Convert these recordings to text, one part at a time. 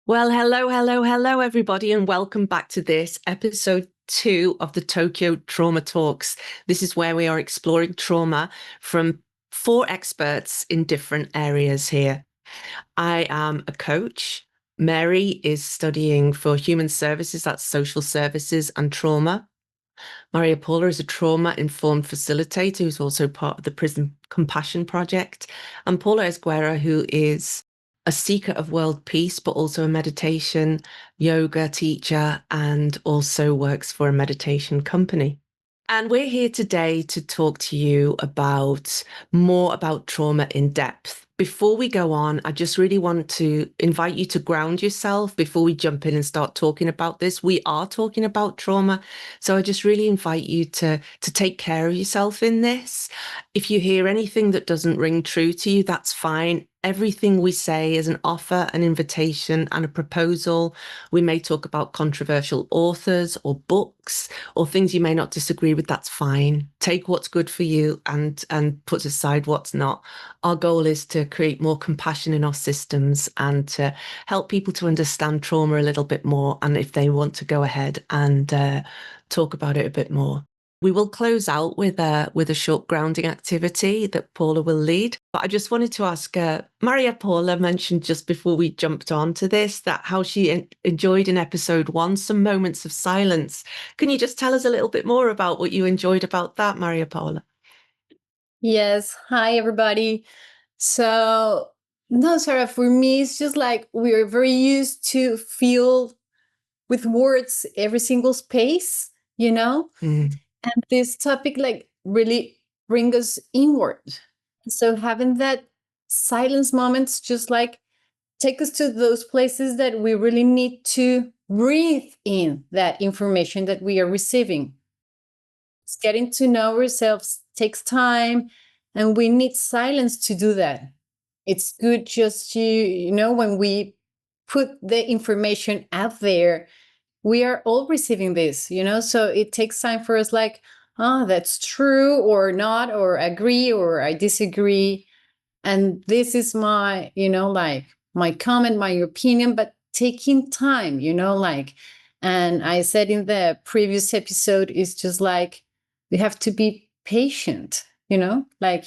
Well, hello, everybody, and welcome back to this episode 2 of the Tokyo Trauma Talks. This is where we are exploring trauma from 4 experts in different areas here. I am a coach. Mary is studying for human services, that's social services and trauma. Maria Paula is a trauma-informed facilitator who's also part of the Prison Compassion Project. And Paula Esguerra, who is a seeker of world peace, but also a meditation yoga teacher and also works for a meditation company. And we're here today to talk to you about more about trauma in depth. Before we go on, I just really want to invite you to ground yourself before we jump in and start talking about this. We are talking about trauma, so I just really invite you to take care of yourself in this. If you hear anything that doesn't ring true to you, that's fine. Everything we say is an offer, an invitation, and a proposal. We may talk about controversial authors or books or things you may not disagree with. That's fine. Take what's good for you and put aside what's not. Our goal is to create more compassion in our systems and to help people to understand trauma a little bit more. And if they want to go ahead and talk about it a bit more. We will close out with a short grounding activity that Paula will lead. But I just wanted to ask, Maria Paula mentioned just before we jumped on to this, that how she enjoyed in episode 1 some moments of silence. Can you just tell us a little bit more about what you enjoyed about that, Maria Paula? Yes. Hi, everybody. So, no, Sarah, for me, it's just like we are very used to feel with words every single space, you know? Mm. And this topic, like, really bring us inward. So, having that silence moments just like take us to those places that we really need to breathe in that information that we are receiving. Getting to know ourselves takes time, and we need silence to do that. It's good just to, when we put the information out there, we are all receiving this, so it takes time for us, like, oh, that's true or not, or agree or I disagree. And this is my, like my comment, my opinion, but taking time, like, and I said in the previous episode, is just like, we have to be patient, like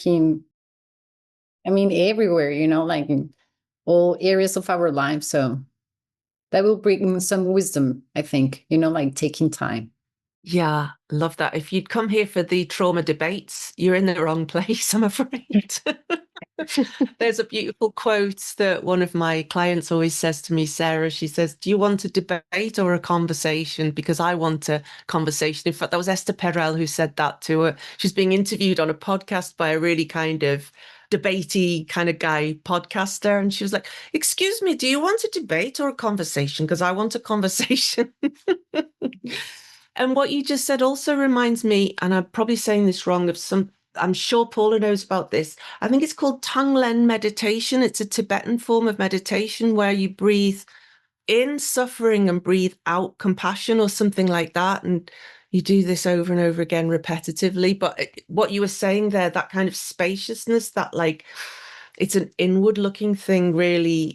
everywhere, like in all areas of our life. So that will bring some wisdom, I think, like taking time. Yeah, love that. If you'd come here for the trauma debates, you're in the wrong place, I'm afraid. There's a beautiful quote that one of my clients always says to me, Sarah. She says, "Do you want a debate or a conversation? Because I want a conversation." In fact, that was Esther Perel who said that to her. She's being interviewed on a podcast by a really kind of debatey kind of guy podcaster. And she was like, "Excuse me, do you want a debate or a conversation? Because I want a conversation." And what you just said also reminds me, and I'm probably saying this wrong, of some, I'm sure Paula knows about this. I think it's called Tonglen meditation. It's a Tibetan form of meditation where you breathe in suffering and breathe out compassion or something like that. And you do this over and over again repetitively. But what you were saying there, that kind of spaciousness, that like it's an inward looking thing, really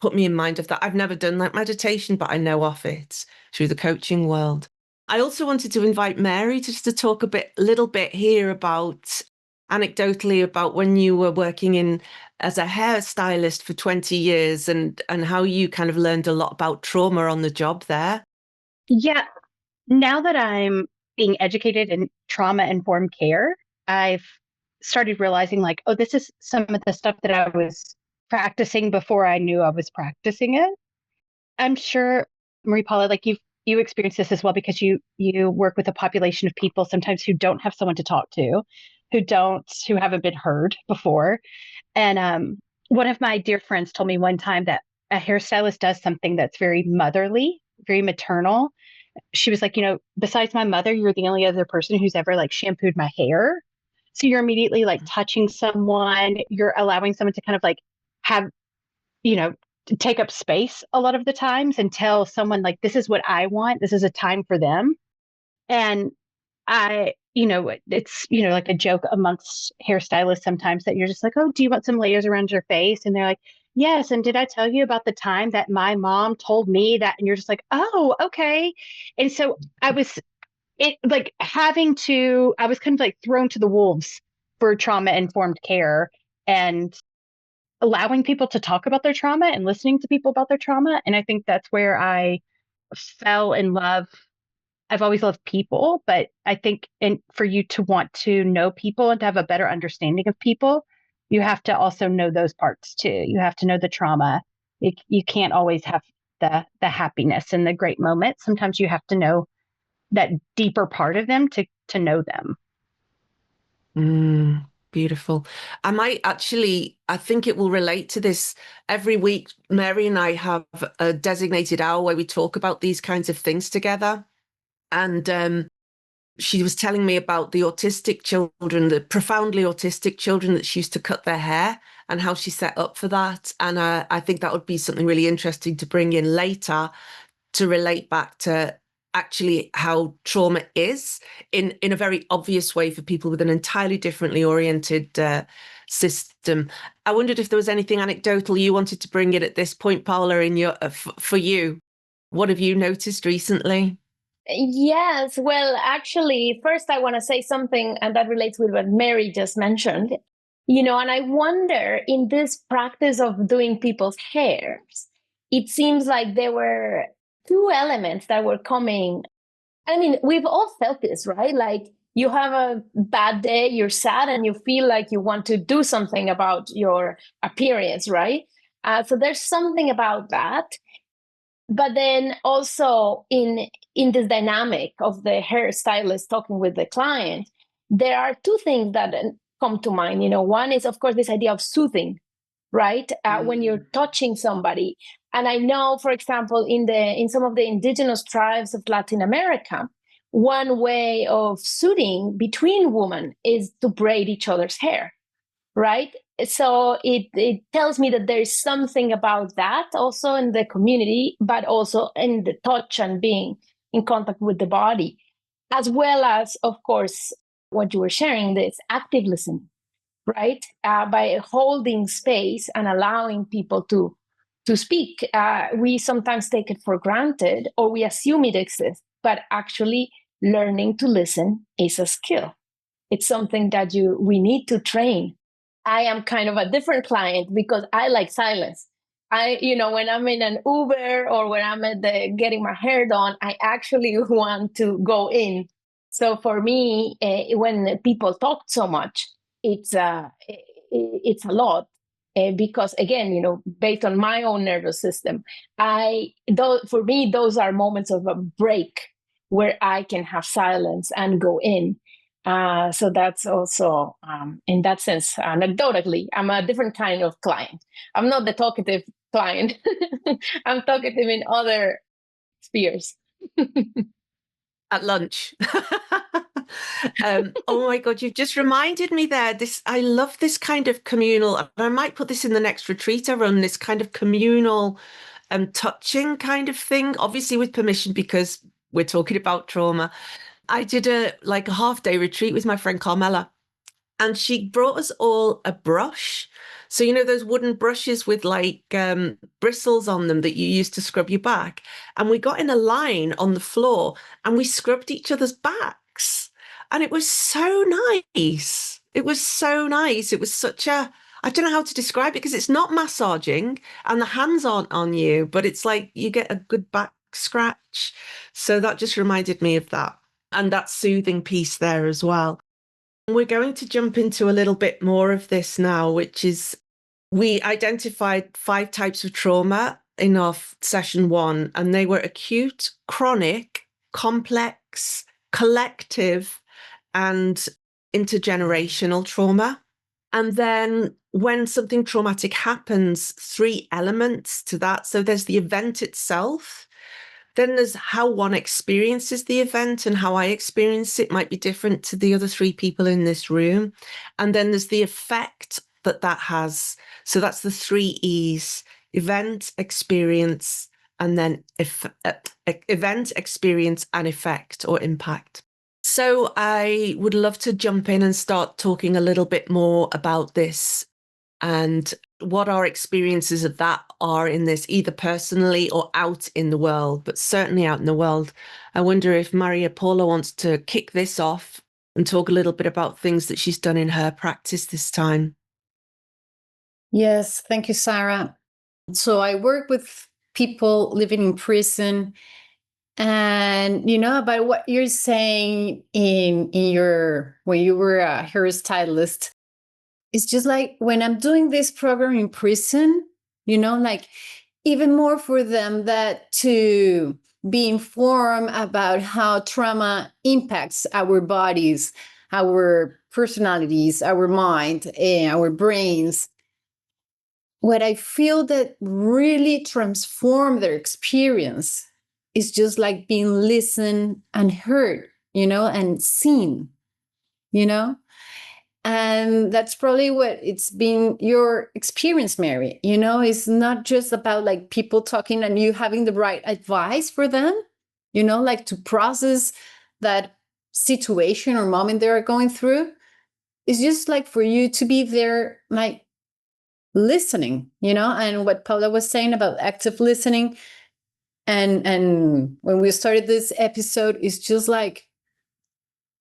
put me in mind of that. I've never done that meditation, but I know of it through the coaching world. I also wanted to invite Mary just to talk little bit here about anecdotally about when you were working in as a hairstylist for 20 years and how you kind of learned a lot about trauma on the job there. Yeah. Now that I'm being educated in trauma informed care, I've started realizing, like, oh, this is some of the stuff that I was practicing before I knew I was practicing it. I'm sure, Marie Paula, like you experience this as well, because you work with a population of people sometimes who don't have someone to talk to, who haven't been heard before. And one of my dear friends told me one time that a hairstylist does something that's very motherly, very maternal. She was like, besides my mother, you're the only other person who's ever like shampooed my hair. So you're immediately like touching someone, you're allowing someone to kind of like have, you know, take up space a lot of the times and tell someone like, this is what I want. This is a time for them. And it's, like a joke amongst hairstylists sometimes that you're just like, oh, do you want some layers around your face? And they're like, yes. And did I tell you about the time that my mom told me that? And you're just like, oh, okay. And so I was I was kind of like thrown to the wolves for trauma informed care and allowing people to talk about their trauma and listening to people about their trauma. And I think that's where I fell in love. I've always loved people, but I think for you to want to know people and to have a better understanding of people, you have to also know those parts too. You have to know the trauma. You can't always have the happiness and the great moments. Sometimes you have to know that deeper part of them to know them. Beautiful. I think it will relate to this. Every week, Mary and I have a designated hour where we talk about these kinds of things together. And she was telling me about the autistic children, the profoundly autistic children that she used to cut their hair and how she set up for that. And I think that would be something really interesting to bring in later to relate back to actually how trauma is in a very obvious way for people with an entirely differently oriented system. I wondered if there was anything anecdotal you wanted to bring in at this point, Paula, in your for you. What have you noticed recently? Yes, well, actually, first I want to say something, and that relates with what Mary just mentioned. And I wonder in this practice of doing people's hairs, it seems like there were two elements that were coming. I mean, we've all felt this, right? Like you have a bad day, you're sad, and you feel like you want to do something about your appearance, right? So there's something about that. But then also in this dynamic of the hairstylist talking with the client, there are two things that come to mind. One is, of course, this idea of soothing, right? When you're touching somebody. And I know, for example, in some of the indigenous tribes of Latin America, one way of soothing between women is to braid each other's hair, right? So it tells me that there is something about that also in the community, but also in the touch and being in contact with the body, as well as, of course, what you were sharing, this active listening, right? By holding space and allowing people to speak. We sometimes take it for granted or we assume it exists, but actually learning to listen is a skill. It's something that we need to train. I am kind of a different client because I like silence. When I'm in an Uber or when I'm at getting my hair done, I actually want to go in. So for me, when people talk so much, it's a lot because again, based on my own nervous system, for me those are moments of a break where I can have silence and go in. So that's also, in that sense, anecdotally, I'm a different kind of client. I'm not the talkative client. I'm talkative in other spheres. At lunch. Oh my God, you've just reminded me there. I love this kind of communal, and I might put this in the next retreat I run, this kind of communal touching kind of thing, obviously with permission because we're talking about trauma. I did a half-day retreat with my friend Carmela, and she brought us all a brush. So, those wooden brushes with bristles on them that you use to scrub your back. And we got in a line on the floor and we scrubbed each other's backs. And it was so nice. It was so nice. It was I don't know how to describe it because it's not massaging and the hands aren't on you, but it's like you get a good back scratch. So that just reminded me of that. And that soothing piece there as well. We're going to jump into a little bit more of this now, which is we identified 5 types of trauma in our session 1, and they were acute, chronic, complex, collective, and intergenerational trauma. And then when something traumatic happens, 3 elements to that. So there's the event itself. Then there's how one experiences the event, and how I experience it might be different to the other 3 people in this room. And then there's the effect that has. So that's the 3 E's: event, experience, and then event, experience, and effect or impact. So I would love to jump in and start talking a little bit more about this and what our experiences of that are in this, either personally or out in the world, but certainly out in the world. I wonder if Maria Paula wants to kick this off and talk a little bit about things that she's done in her practice this time. Yes, thank you, Sarah. So I work with people living in prison, and about what you're saying in your when you were a hairstylist, it's just like when I'm doing this program in prison, like even more for them that to be informed about how trauma impacts our bodies, our personalities, our mind, and our brains. What I feel that really transformed their experience is just like being listened and heard, and seen, you know? And that's probably what it's been your experience, Mary. It's not just about like people talking and you having the right advice for them, like to process that situation or moment they're going through. It's just like for you to be there, like listening, and what Paula was saying about active listening. And when we started this episode, it's just like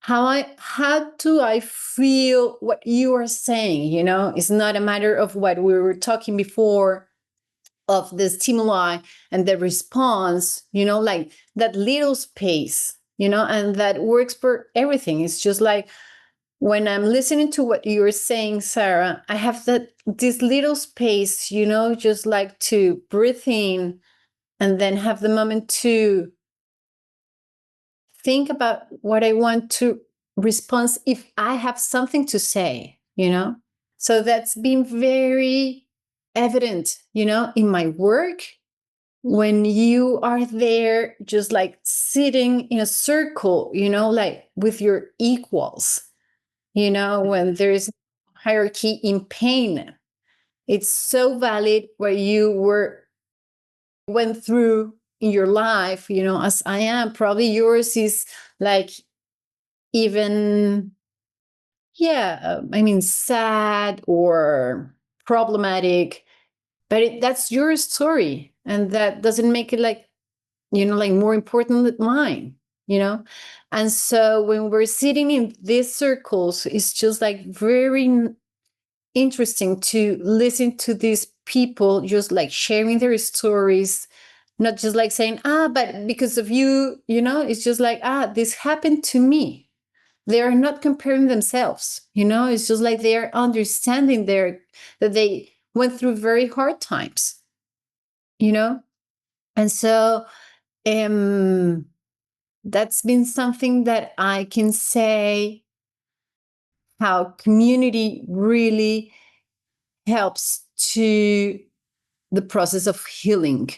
how do I feel what you are saying? It's not a matter of what we were talking before of the stimuli and the response, like that little space, and that works for everything. It's just like when I'm listening to what you're saying, Sarah, I have this little space, just like to breathe in and then have the moment to think about what I want to respond if I have something to say, So that's been very evident, in my work when you are there just like sitting in a circle, like with your equals, when there's hierarchy in pain. It's so valid what you went through in your life, as I am. Probably yours is like even, sad or problematic, but that's your story. And that doesn't make it like, like more important than mine, And so when we're sitting in these circles, it's just like very interesting to listen to these people just like sharing their stories, not just like saying, but because of you, it's just like, this happened to me. They are not comparing themselves, it's just like they're understanding that they went through very hard times, And so that's been something that I can say how community really helps to the process of healing.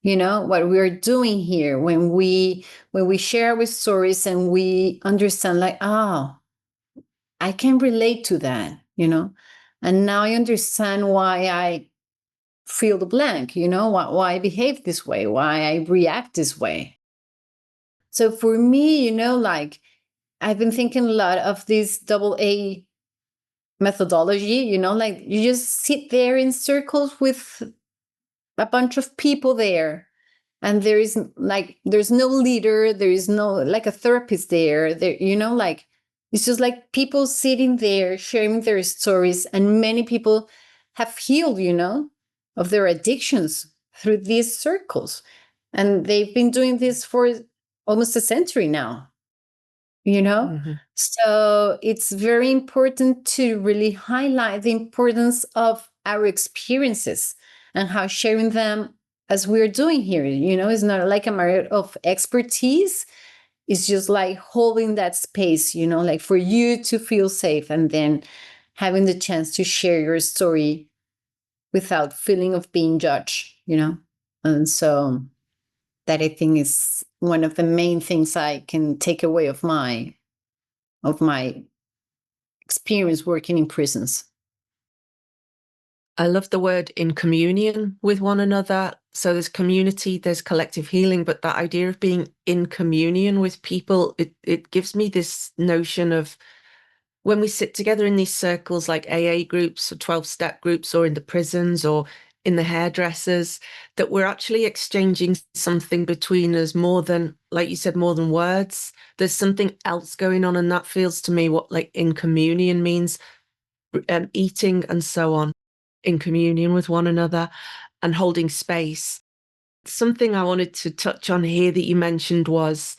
What we're doing here when we share our stories and we understand like, I can relate to that, and now I understand why I fill the blank, why I behave this way, why I react this way. So for me, like I've been thinking a lot of this double A methodology, like you just sit there in circles with a bunch of people there, and there's no leader, there is no like a therapist there, like it's just like people sitting there sharing their stories, and many people have healed, of their addictions through these circles, and they've been doing this for almost a century now. Mm-hmm. So it's very important to really highlight the importance of our experiences and how sharing them as we're doing here, is not like a matter of expertise. It's just like holding that space, like for you to feel safe and then having the chance to share your story without feeling of being judged, And so that I think is one of the main things I can take away of my experience working in prisons. I love the word in communion with one another. So there's community, there's collective healing, but that idea of being in communion with people, it gives me this notion of when we sit together in these circles like AA groups or 12-step groups or in the prisons or in the hairdressers, that we're actually exchanging something between us more than, like you said, more than words. There's something else going on, and that feels to me what like in communion means, eating and so on, in communion with one another and holding space. Something I wanted to touch on here that you mentioned was,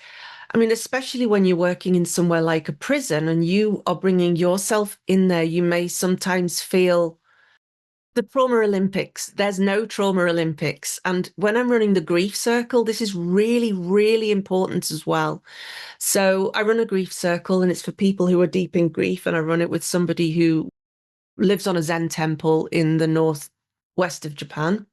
I mean, especially when you're working in somewhere like a prison and you are bringing yourself in there, you may sometimes feel the trauma Olympics. There's no trauma Olympics. And when I'm running the grief circle, this is really, really important as well. So I run a grief circle and it's for people who are deep in grief. And I run it with somebody who lives on a Zen temple in the northwest of Japan.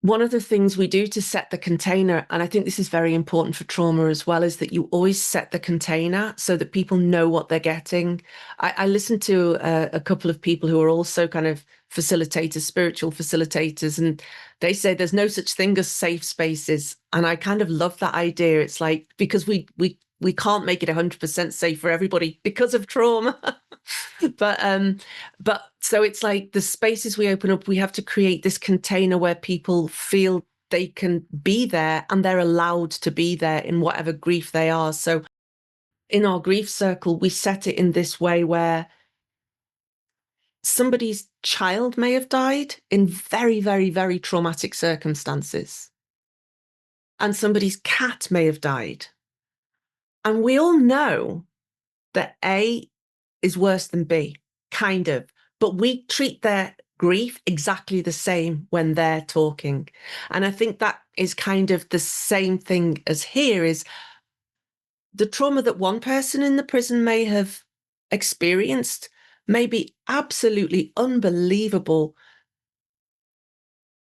One of the things we do to set the container, and I think this is very important for trauma as well, is that you always set the container so that people know what they're getting. I listened to a couple of people who are also kind of facilitators, spiritual facilitators, and they say there's no such thing as safe spaces. And I kind of love that idea. It's like, because we can't make it 100% safe for everybody because of trauma. but so it's like the spaces we open up, we have to create this container where people feel they can be there and they're allowed to be there in whatever grief they are. So in our grief circle, we set it in this way where somebody's child may have died in very, very, very traumatic circumstances, and somebody's cat may have died. And we all know that A is worse than B, kind of, but we treat their grief exactly the same when they're talking. And I think that is kind of the same thing as here, is the trauma that one person in the prison may have experienced may be absolutely unbelievable,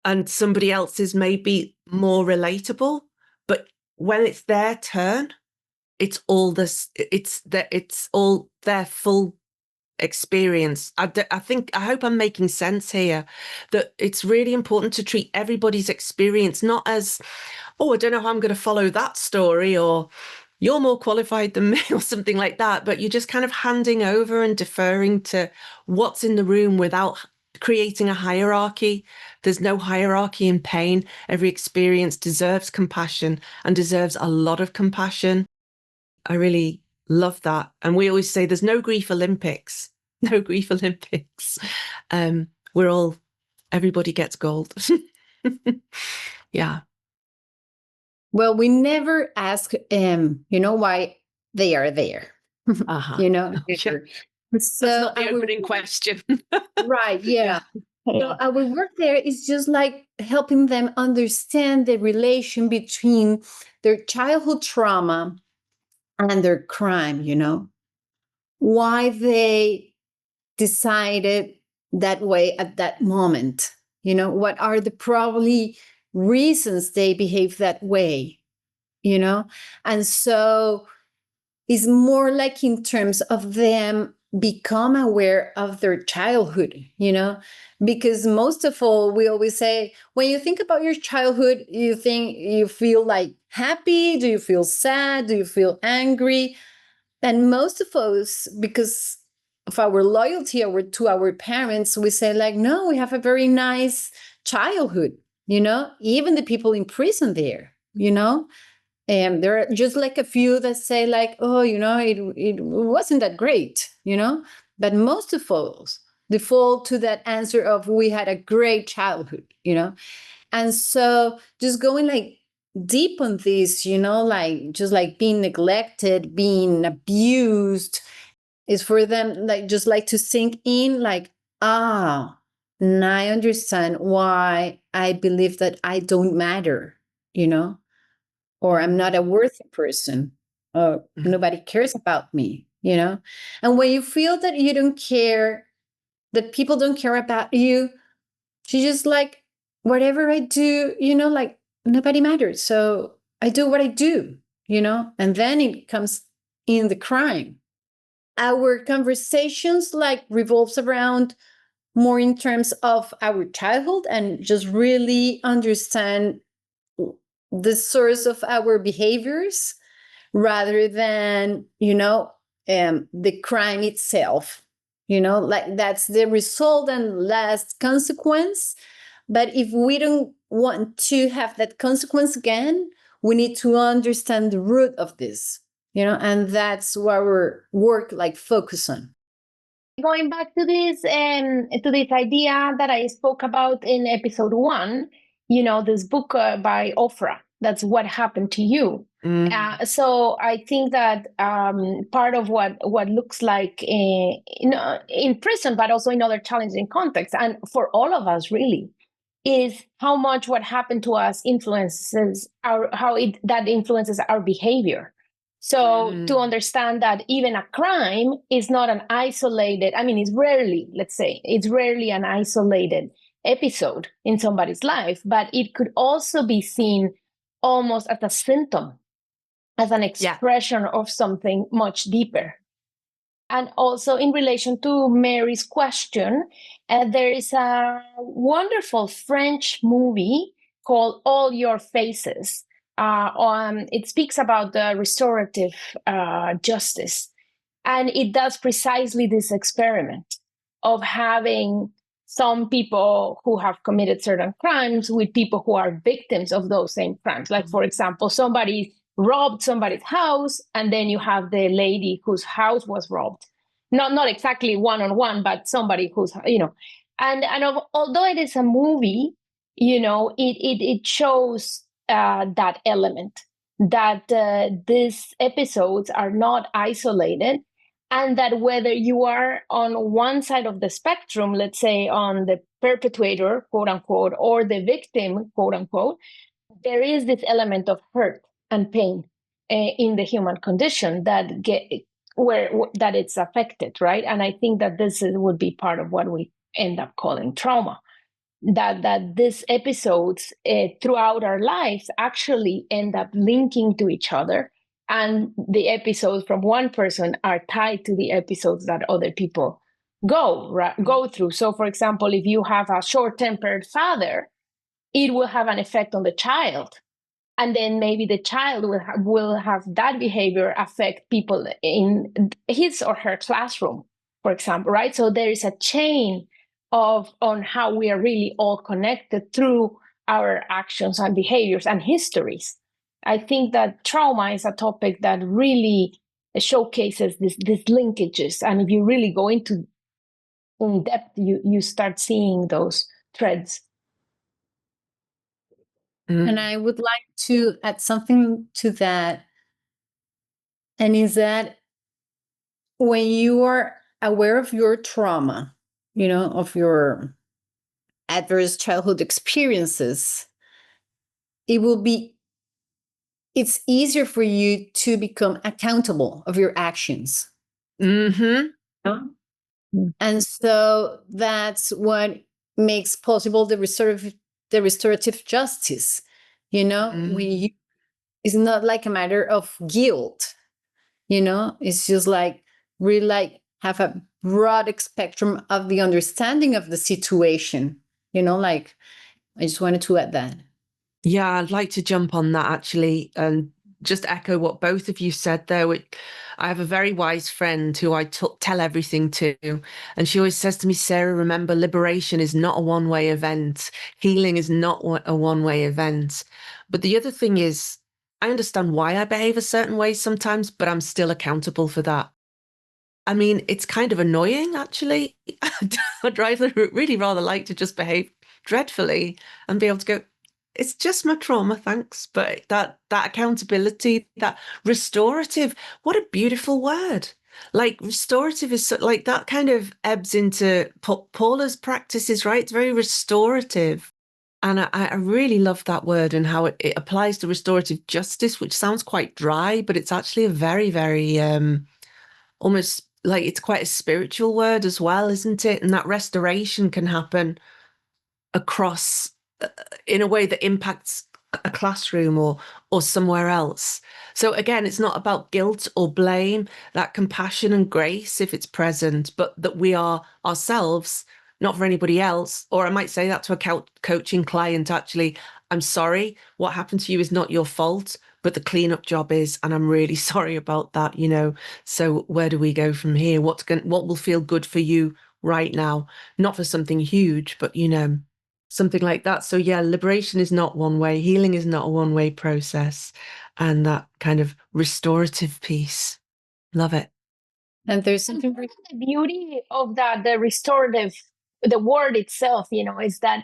and somebody else's may be more relatable. But when it's their turn, it's all this, it's all their full experience. I hope I'm making sense here, that it's really important to treat everybody's experience not as, oh, I don't know how I'm going to follow that story, or you're more qualified than me, or something like that, but you're just kind of handing over and deferring to what's in the room without creating a hierarchy. There's no hierarchy in pain. Every experience deserves compassion and deserves a lot of compassion. I really love that. And we always say there's no grief Olympics. No grief Olympics. Everybody gets gold. Yeah. Well, we never ask, why they are there. Uh-huh. Never. Yeah. So that's not the opening question. Right. Yeah. So our work there is just like helping them understand the relation between their childhood trauma and their crime, why they decided that way at that moment, what are the probably reasons they behave that way, and so it's more like in terms of them become aware of their childhood, because most of all, we always say, when you think about your childhood, you feel like happy, do you feel sad, do you feel angry? And most of us, because of our loyalty to our parents, we say like, no, we have a very nice childhood, even the people in prison there, and there are just like a few that say like, oh, it wasn't that great, but most of us default to that answer of we had a great childhood, and so just going like deep on this, like just like being neglected, being abused, is for them like just like to sink in, like, now I understand why I believe that I don't matter, or I'm not a worthy person, or nobody cares about me, And when you feel that you don't care, that people don't care about you, you just like, whatever I do, like nobody matters. So I do what I do, and then it comes in the crime. Our conversations like revolves around more in terms of our childhood and just really understand the source of our behaviors rather than, the crime itself. Like that's the result and last consequence. But if we don't want to have that consequence again, we need to understand the root of this, and that's what our work like focus on. Going back to this idea that I spoke about in episode 1, this book by Ofra, that's What Happened to You. So I think that part of what looks like in prison, but also in other challenging contexts, and for all of us really, is how much what happened to us influences that influences our behavior. So to understand that even a crime is not an isolated, it's rarely an isolated episode in somebody's life, but it could also be seen almost as a symptom, as an expression of something much deeper. And also in relation to Mary's question, there is a wonderful French movie called All Your Faces. It speaks about the restorative justice. And it does precisely this experiment of having some people who have committed certain crimes with people who are victims of those same crimes. Like, for example, somebody robbed somebody's house, and then you have the lady whose house was robbed. Not exactly one-on-one, but somebody who's, although it is a movie, it shows that element, that these episodes are not isolated, and that whether you are on one side of the spectrum, let's say on the perpetrator, quote unquote, or the victim, quote unquote, there is this element of hurt and pain in the human condition that it's affected, right? And I think that would be part of what we end up calling trauma. That these episodes throughout our lives actually end up linking to each other, and the episodes from one person are tied to the episodes that other people go through. So, for example, if you have a short-tempered father, it will have an effect on the child. And then maybe the child will have that behavior affect people in his or her classroom, for example, right? So there is a chain on how we are really all connected through our actions and behaviors and histories. I think that trauma is a topic that really showcases these linkages. And if you really go into in depth, you start seeing those threads. And I would like to add something to that. And is that when you are aware of your trauma, of your adverse childhood experiences, it's easier for you to become accountable of your actions. Mm-hmm. And so that's what makes possible the restorative justice. It's not like a matter of guilt. It's just like really like have a broad spectrum of the understanding of the situation. Like I just wanted to add that. Yeah, I'd like to jump on that actually and just echo what both of you said there. I have a very wise friend who I tell everything to, and she always says to me, Sarah, remember, liberation is not a one-way event. Healing is not a one-way event. But the other thing is, I understand why I behave a certain way sometimes, but I'm still accountable for that. I mean, it's kind of annoying, actually. I'd really rather like to just behave dreadfully and be able to go, it's just my trauma, thanks. But that accountability, that restorative, what a beautiful word. Like restorative is like that kind of ebbs into Paula's practices, right? It's very restorative. And I really love that word and how it applies to restorative justice, which sounds quite dry, but it's actually a very, very almost like it's quite a spiritual word as well, isn't it? And that restoration can happen across in a way that impacts a classroom or somewhere else. So again, it's not about guilt or blame, that compassion and grace if it's present, but that we are ourselves, not for anybody else. Or I might say that to a coaching client, actually, I'm sorry, what happened to you is not your fault, but the cleanup job is, and I'm really sorry about that, you know. So where do we go from here? What will feel good for you right now? Not for something huge, but you know, something like that. So yeah, liberation is not one way. Healing is not a one-way process. And that kind of restorative piece. Love it. And there's something very The beauty of that, the restorative, the word itself, you know, is that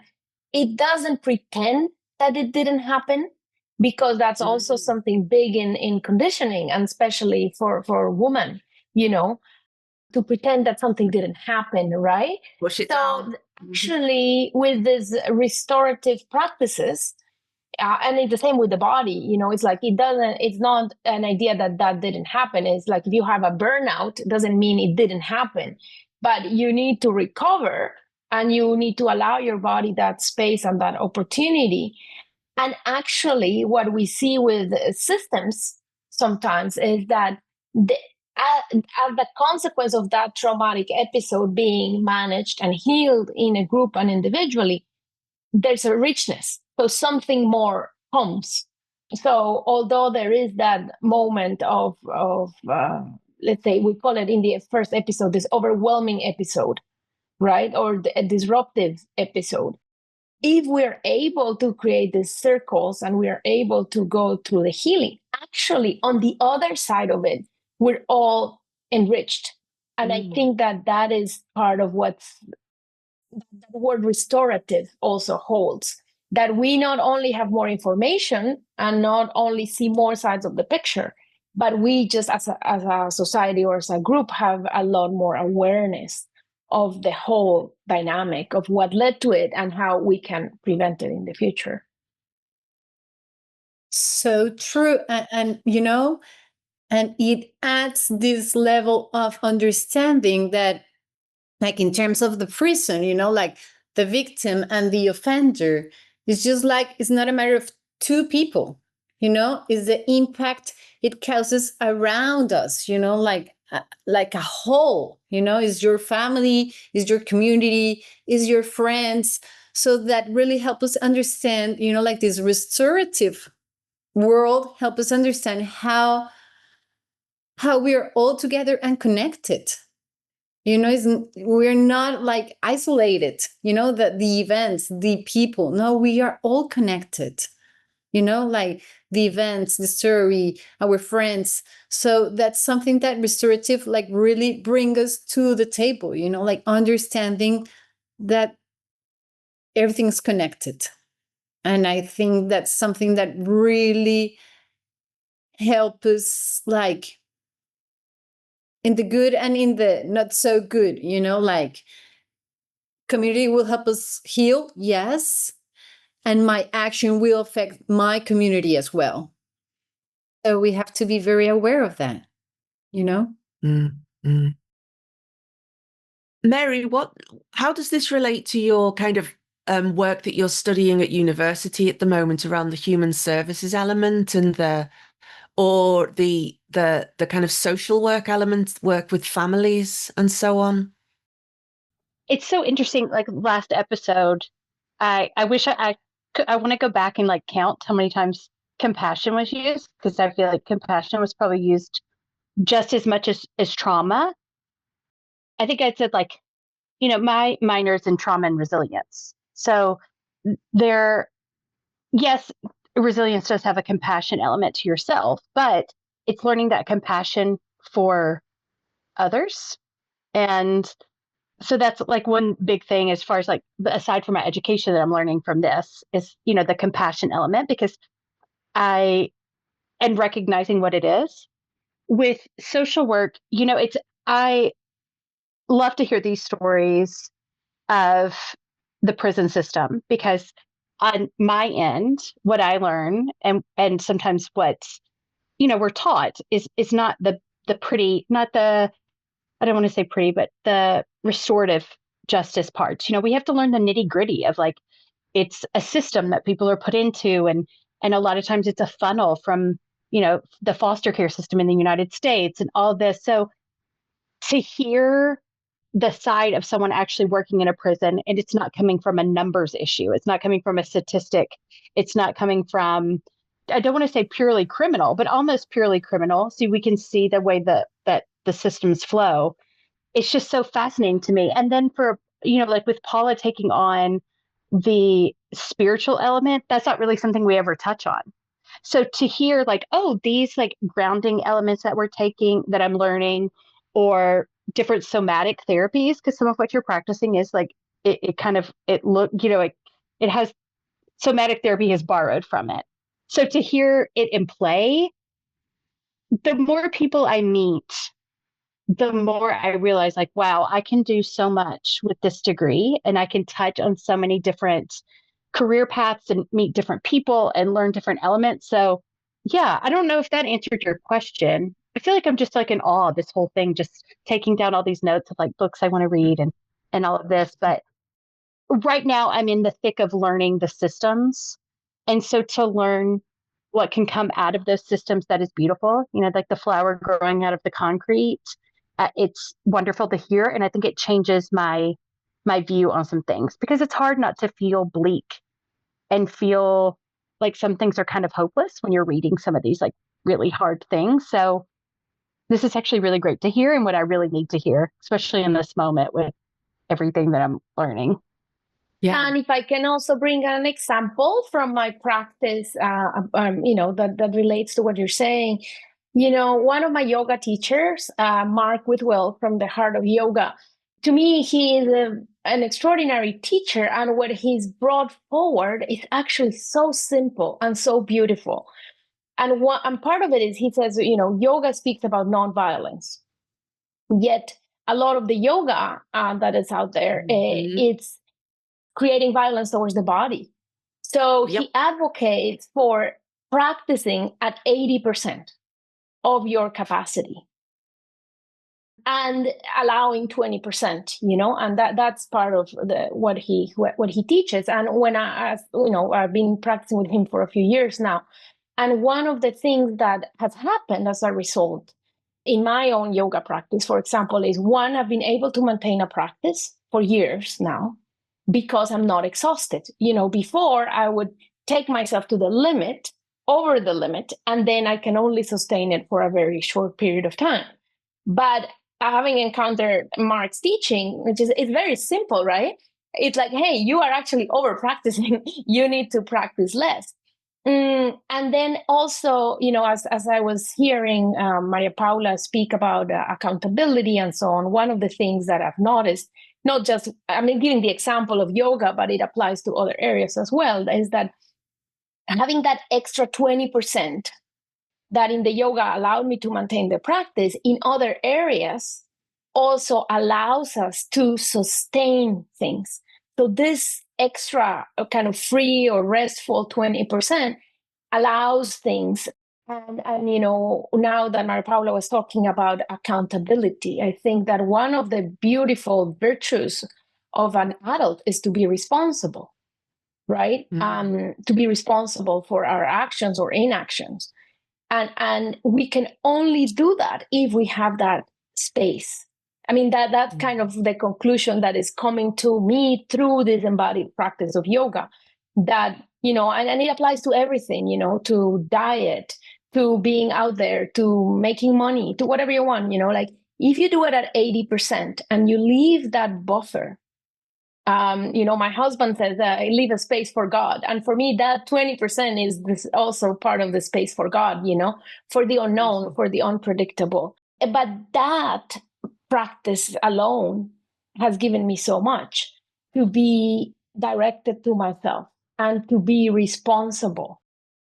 it doesn't pretend that it didn't happen, because that's also something big in conditioning, and especially for women, you know, to pretend that something didn't happen, right? Push it So down. actually, with these restorative practices, and it's the same with the body, you know, it's like it's not an idea that that didn't happen. It's like if you have a burnout, it doesn't mean it didn't happen, but you need to recover, and you need to allow your body that space and that opportunity. And actually, what we see with systems sometimes is that as the consequence of that traumatic episode being managed and healed in a group and individually, there's a richness. So something more comes. So although there is that moment of let's say we call it in the first episode, this overwhelming episode, right? Or a disruptive episode. If we're able to create these circles and we are able to go through the healing, actually on the other side of it, we're all enriched. And I think that that is part of what's the word restorative also holds, that we not only have more information and not only see more sides of the picture, but we just as a society or as a group have a lot more awareness of the whole dynamic of what led to it and how we can prevent it in the future. so true. And you know, and it adds this level of understanding that, like in terms of the prison, you know, like the victim and the offender, it's just like it's not a matter of two people, you know, it's the impact it causes around us, you know, like a whole, you know, is your family, is your community, is your friends. So that really help us understand, you know, like this restorative world, help us understand how we are all together and connected. You know, we're not like isolated, you know, the events, the people. No, we are all connected, you know, like the events, the story, our friends. So that's something that restorative like really bring us to the table, you know, like understanding that everything's connected. And I think that's something that really help us like in the good and in the not so good, you know, like community will help us heal, yes, and my action will affect my community as well. So we have to be very aware of that, you know. Mary, how does this relate to your kind of work that you're studying at university at the moment around the human services element and the kind of social work element, work with families and so on? It's so interesting. Like last episode, I wish I want to go back and like count how many times compassion was used, because I feel like compassion was probably used just as much as trauma. I think I said like, you know, my minor's in trauma and resilience. So there, yes, resilience does have a compassion element to yourself, but it's learning that compassion for others. And so that's like one big thing as far as like, aside from my education that I'm learning from this is, you know, the compassion element, because and recognizing what it is. With social work, you know, I love to hear these stories of the prison system, because on my end, what I learn and sometimes what, you know, we're taught is not the pretty, not the, I don't want to say pretty, but the restorative justice parts. You know, we have to learn the nitty gritty of like, it's a system that people are put into, and a lot of times it's a funnel from, you know, the foster care system in the United States and all this. So to hear the side of someone actually working in a prison, and it's not coming from a numbers issue, it's not coming from a statistic, it's not coming from I don't want to say purely criminal, but almost purely criminal. So we can see the way that the systems flow. It's just so fascinating to me. And then for, like with Paula taking on the spiritual element, that's not really something we ever touch on. So to hear like, oh, these like grounding elements that we're taking, that I'm learning, or different somatic therapies, because some of what you're practicing is like, it has somatic therapy has borrowed from it. So to hear it in play, the more people I meet, the more I realize like, wow, I can do so much with this degree, and I can touch on so many different career paths and meet different people and learn different elements. So yeah, I don't know if that answered your question. I feel like I'm just like in awe of this whole thing, just taking down all these notes of like books I want to read and all of this. But right now I'm in the thick of learning the systems. And so to learn what can come out of those systems that is beautiful, like the flower growing out of the concrete, it's wonderful to hear. And I think it changes my view on some things, because it's hard not to feel bleak and feel like some things are kind of hopeless when you're reading some of these like really hard things. So this is actually really great to hear, and what I really need to hear, especially in this moment with everything that I'm learning. Yeah. And if I can also bring an example from my practice, that relates to what you're saying. One of my yoga teachers, Mark Whitwell from the Heart of Yoga, to me, he is an extraordinary teacher. And what he's brought forward is actually so simple and so beautiful. And part of it is, he says, yoga speaks about nonviolence. Yet a lot of the yoga that is out there, it's creating violence towards the body. So he advocates for practicing at 80% of your capacity and allowing 20%, and that's part of what he teaches. And when I've been practicing with him for a few years now, and one of the things that has happened as a result in my own yoga practice, for example, is one, I've been able to maintain a practice for years now because I'm not exhausted. Before I would take myself to the limit, over the limit, and then I can only sustain it for a very short period of time. But having encountered Mark's teaching, which is it's very simple, right? It's like, hey, you are actually over practicing. You need to practice less. And then also, as I was hearing Maria Paula speak about accountability and so on, one of the things that I've noticed, not just, giving the example of yoga, but it applies to other areas as well, is that having that extra 20% that in the yoga allowed me to maintain the practice, in other areas also allows us to sustain things. So this extra kind of free or restful 20% allows things. And now that Maria Paula was talking about accountability, I think that one of the beautiful virtues of an adult is to be responsible, right? To be responsible for our actions or inactions. And we can only do that if we have that space. That's kind of the conclusion that is coming to me through this embodied practice of yoga, that, and it applies to everything, to diet, to being out there, to making money, to whatever you want, like if you do it at 80% and you leave that buffer, my husband says leave a space for God. And for me, that 20% is also part of the space for God, for the unknown, for the unpredictable. But that practice alone has given me so much, to be directed to myself and to be responsible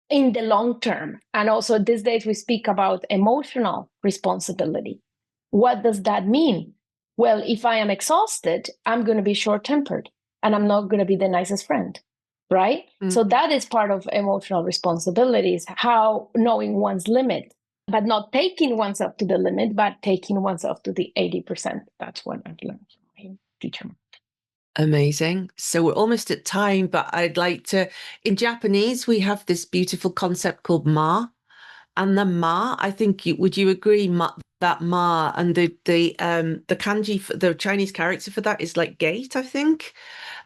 in the long term. And also these days we speak about emotional responsibility. What does that mean? Well, if I am exhausted, I'm going to be short-tempered and I'm not going to be the nicest friend, right? So that is part of emotional responsibilities, how knowing one's limit, but not taking oneself to the limit, but taking oneself to the 80%. That's what I've learned from my teacher. Amazing. So we're almost at time, but I'd like to, in Japanese, we have this beautiful concept called ma. And the ma, I think, would you agree that ma and the kanji, the Chinese character for that is like gate, I think.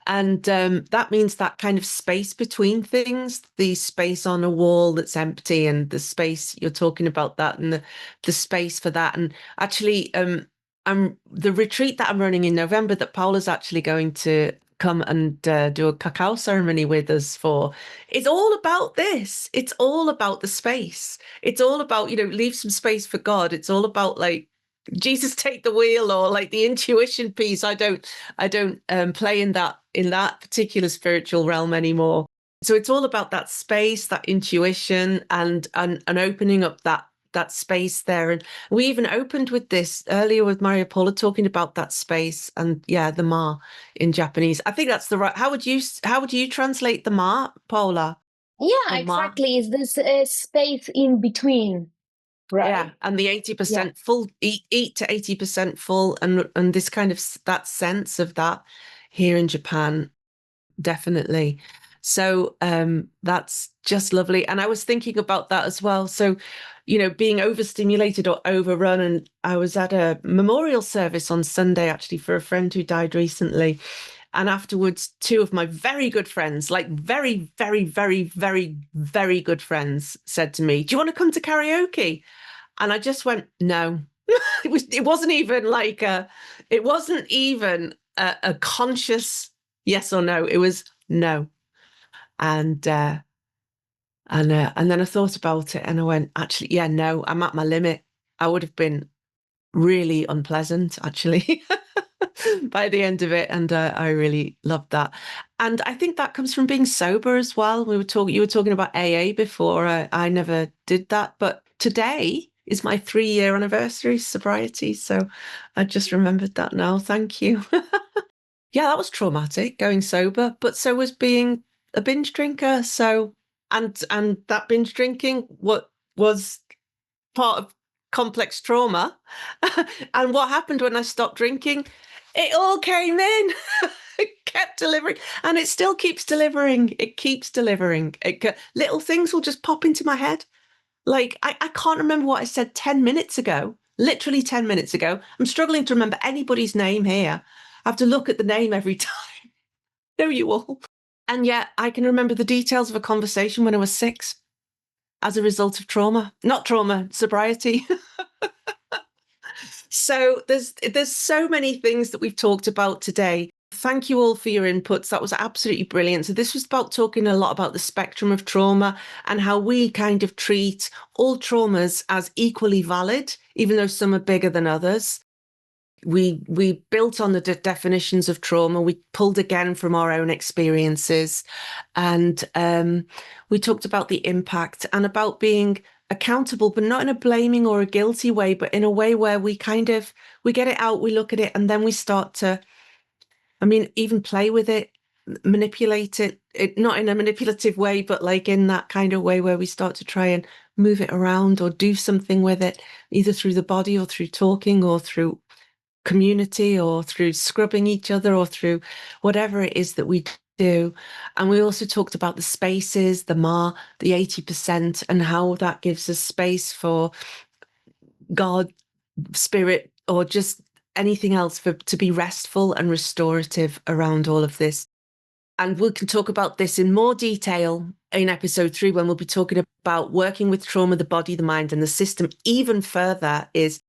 And that means that kind of space between things, the space on a wall that's empty, and the space you're talking about that, and the space for that. And actually, the retreat that I'm running in November that Paula's actually going to come and do a cacao ceremony with us for, it's all about this. It's all about the space. It's all about, leave some space for God. It's all about like Jesus take the wheel, or like the intuition piece. I don't play in that particular spiritual realm anymore. So it's all about that space, that intuition, and opening up that space there. And we even opened with this earlier with Maria Paula talking about that space, and the ma in Japanese. I think that's the right. How would you translate the ma, Paula? Yeah, Or ma? exactly. Is this space in between, right? Yeah, and the 80% full, eat to 80% full, and this kind of that sense of that here in Japan, definitely. So that's just lovely. And I was thinking about that as well. So, being overstimulated or overrun. And I was at a memorial service on Sunday, actually, for a friend who died recently. And afterwards, two of my very good friends, like very, very, very, very, very good friends, said to me, "Do you want to come to karaoke?" And I just went, no. It wasn't even like it wasn't even a conscious yes or no. It was no. And then I thought about it, and I went, actually, yeah, no, I'm at my limit. I would have been really unpleasant, actually, by the end of it. And I really loved that. And I think that comes from being sober as well. You were talking about AA before. I never did that, but today is my 3-year anniversary sobriety. So I just remembered that now. Thank you. Yeah, that was traumatic, going sober, but so was being a binge drinker. So, and that binge drinking, what was part of complex trauma. And what happened when I stopped drinking? It all came in. It kept delivering, and it still keeps delivering. It keeps delivering. Little things will just pop into my head. Like, I can't remember what I said 10 minutes ago, literally 10 minutes ago. I'm struggling to remember anybody's name here. I have to look at the name every time. Know you all. And yet I can remember the details of a conversation when I was 6 as a result of trauma. Not trauma, sobriety. So there's so many things that we've talked about today. Thank you all for your inputs. That was absolutely brilliant. So this was about talking a lot about the spectrum of trauma and how we kind of treat all traumas as equally valid, even though some are bigger than others. We built on the definitions of trauma. We pulled again from our own experiences, and we talked about the impact and about being accountable, but not in a blaming or a guilty way, but in a way where we get it out, we look at it, and then we start to, even play with it, manipulate it, not in a manipulative way, but like in that kind of way where we start to try and move it around or do something with it, either through the body or through talking or through community or through scrubbing each other or through whatever it is that we do. And we also talked about the spaces, the 80%, and how that gives us space for God, spirit, or just anything else to be restful and restorative around all of this. And we can talk about this in more detail in episode 3, when we'll be talking about working with trauma, the body, the mind, and the system. Even further is,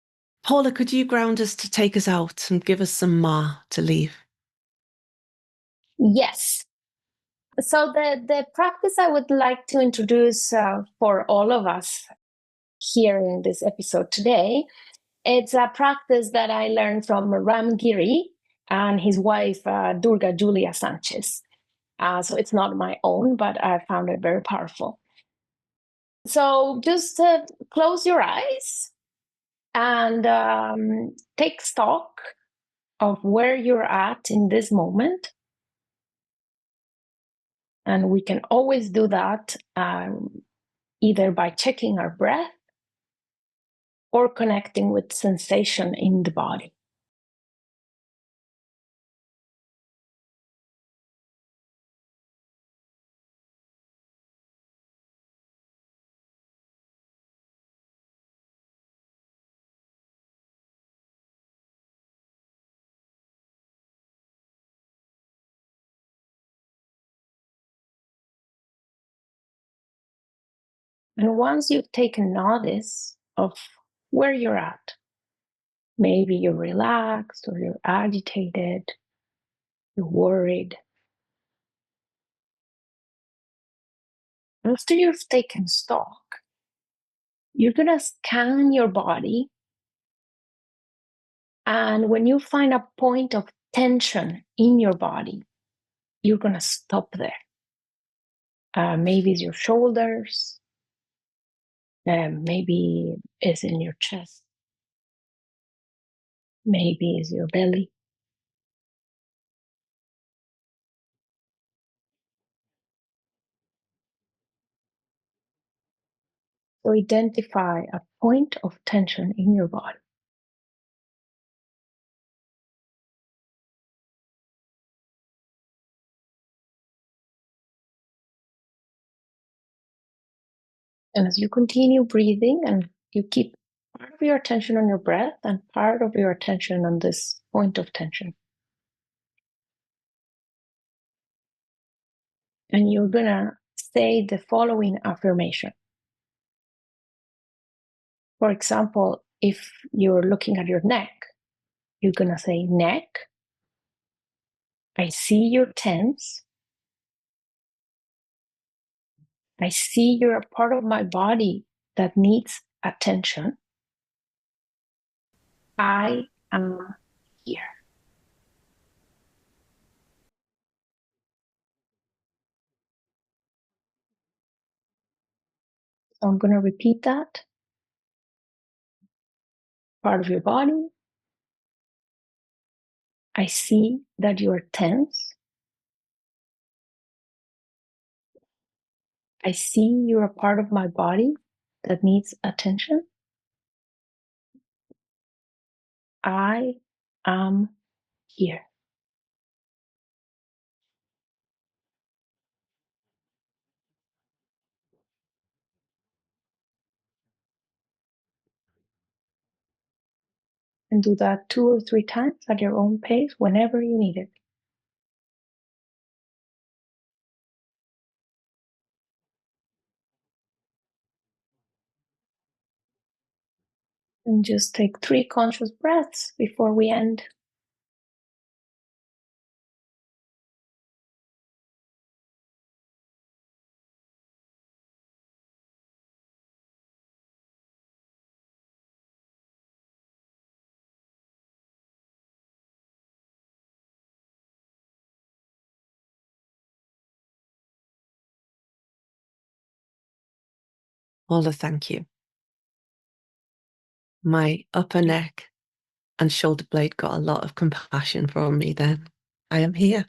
Paula, could you ground us to take us out and give us some to leave? Yes. So the practice I would like to introduce for all of us here in this episode today, it's a practice that I learned from Ram Giri and his wife, Durga Julia Sanchez. So it's not my own, but I found it very powerful. So just close your eyes and take stock of where you're at in this moment. And we can always do that either by checking our breath or connecting with sensation in the body. And once you've taken notice of where you're at, maybe you're relaxed or you're agitated, you're worried. After you've taken stock, you're going to scan your body. And when you find a point of tension in your body, you're going to stop there. Maybe it's your shoulders, maybe it's in your chest, maybe it's your belly. So identify a point of tension in your body. And as you continue breathing and you keep part of your attention on your breath and part of your attention on this point of tension. And you're going to say the following affirmation. For example, if you're looking at your neck, you're going to say, neck, I see you're tense. I see you're a part of my body that needs attention. I am here. So I'm going to repeat that. Part of your body. I see that you are tense. I see you're a part of my body that needs attention. I am here. And do that 2 or 3 times at your own pace whenever you need it. And just take 3 conscious breaths before we end. Paula, thank you. My upper neck and shoulder blade got a lot of compassion from me then. I am here.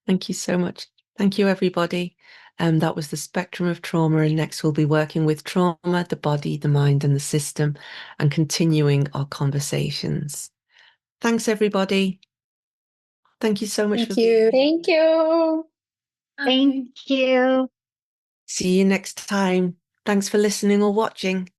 Thank you so much. Thank you, everybody. That was the spectrum of trauma, and next we'll be working with trauma, the body, the mind, and the system, and continuing our conversations. Thanks, everybody. Thank you so much. Thank you. Thank you. Thank you. See you next time. Thanks for listening or watching.